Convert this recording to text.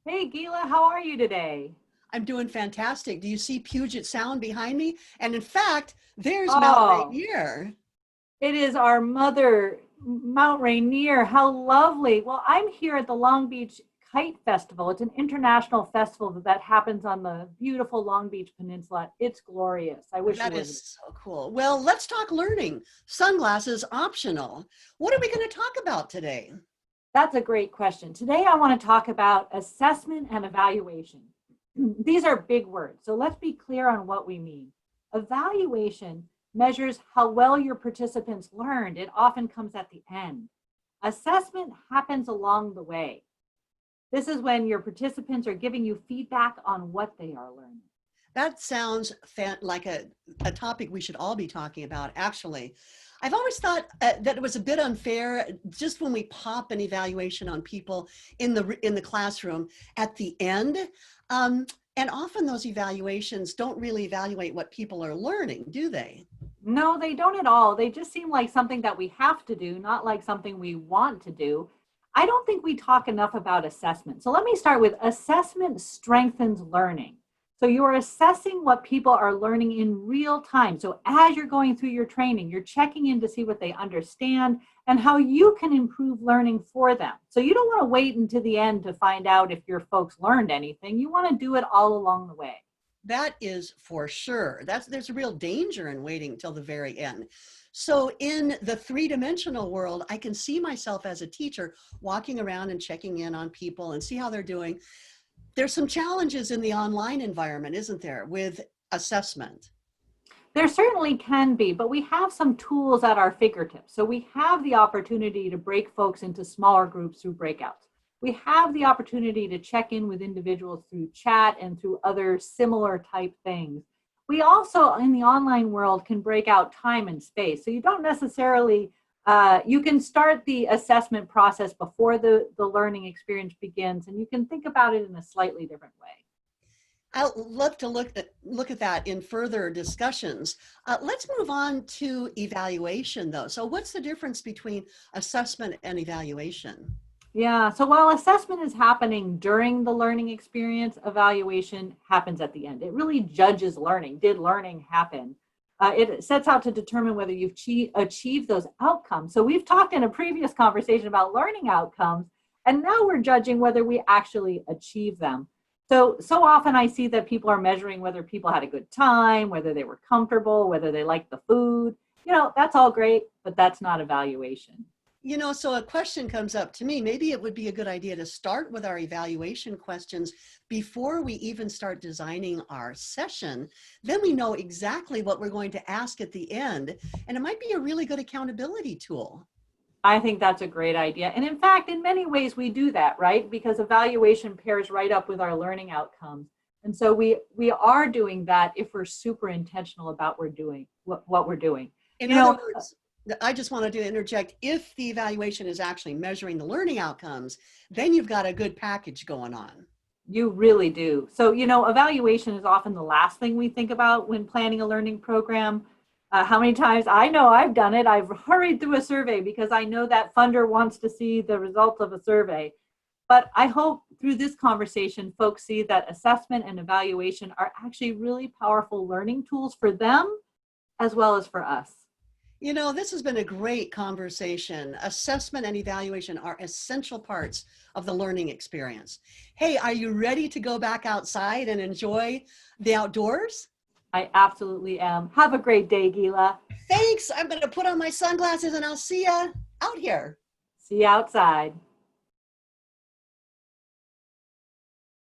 Hey, Gila, how are you today? I'm doing fantastic. Do you see Puget Sound behind me? And in fact, there's Mount Oh, Rainier. it is our mother, Mount Rainier. How lovely. Well, I'm here at the Long Beach Kite Festival. It's an international festival that happens on the beautiful Long Beach Peninsula. It's glorious. I wish you That were is there. so cool. Well, let's talk learning. Sunglasses optional. What are we going to talk about today? That's a great question. Today, I want to talk about assessment and evaluation. These are big words, so let's be clear on what we mean. Evaluation measures how well your participants learned. It often comes at the end. Assessment happens along the way. This is when your participants are giving you feedback on what they are learning. That sounds like a topic we should all be talking about, actually. I've always thought that it was a bit unfair just when we pop an evaluation on people in the classroom at the end. Um, and often those evaluations don't really evaluate what people are learning, do they? No, they don't at all. They just seem like something that we have to do, not like something we want to do. I don't think we talk enough about assessment. So let me start with assessment strengthens learning. So you are assessing what people are learning in real time. So as you're going through your training, you're checking in to see what they understand and how you can improve learning for them. So you don't want to wait until the end to find out if your folks learned anything. You want to do it all along the way. That is for sure. There's a real danger in waiting till the very end. So in the three-dimensional world, I can see myself as a teacher walking around and checking in on people and see how they're doing. There's some challenges in the online environment, isn't there, with assessment? There certainly can be, but we have some tools at our fingertips. So we have the opportunity to break folks into smaller groups through breakouts. We have the opportunity to check in with individuals through chat and through other similar type things. We also, in the online world, can break out time and space. So you don't necessarily, you can start the assessment process before the learning experience begins, and you can think about it in a slightly different way. I'd love to look at that in further discussions. Let's move on to evaluation, though. So what's the difference between assessment and evaluation? Yeah, so while assessment is happening during the learning experience, evaluation happens at the end. It really judges learning. Did learning happen? It sets out to determine whether you've achieved those outcomes. So we've talked in a previous conversation about learning outcomes, and now we're judging whether we actually achieve them. So often I see that people are measuring whether people had a good time, whether they were comfortable, whether they liked the food. That's all great, but that's not evaluation. So a question comes up to me. Maybe it would be a good idea to start with our evaluation questions before we even start designing our session. Then we know exactly what we're going to ask at the end, and it might be a really good accountability tool. I think that's a great idea. And in fact, in many ways, we do that, right? Because evaluation pairs right up with our learning outcomes. And so we are doing that if we're super intentional about what we're doing. In You other know, words, I just wanted to interject, if the evaluation is actually measuring the learning outcomes, then you've got a good package going on. you really do. So, evaluation is often the last thing we think about when planning a learning program. How many times I know I've done it, I've hurried through a survey because I know that funder wants to see the results of a survey. But I hope through this conversation, folks see that assessment and evaluation are actually really powerful learning tools for them as well as for us. This has been a great conversation. Assessment and evaluation are essential parts of the learning experience. Hey, are you ready to go back outside and enjoy the outdoors? I absolutely am. Have a great day, Gila. Thanks. I'm going to put on my sunglasses and I'll see you out here. See you outside.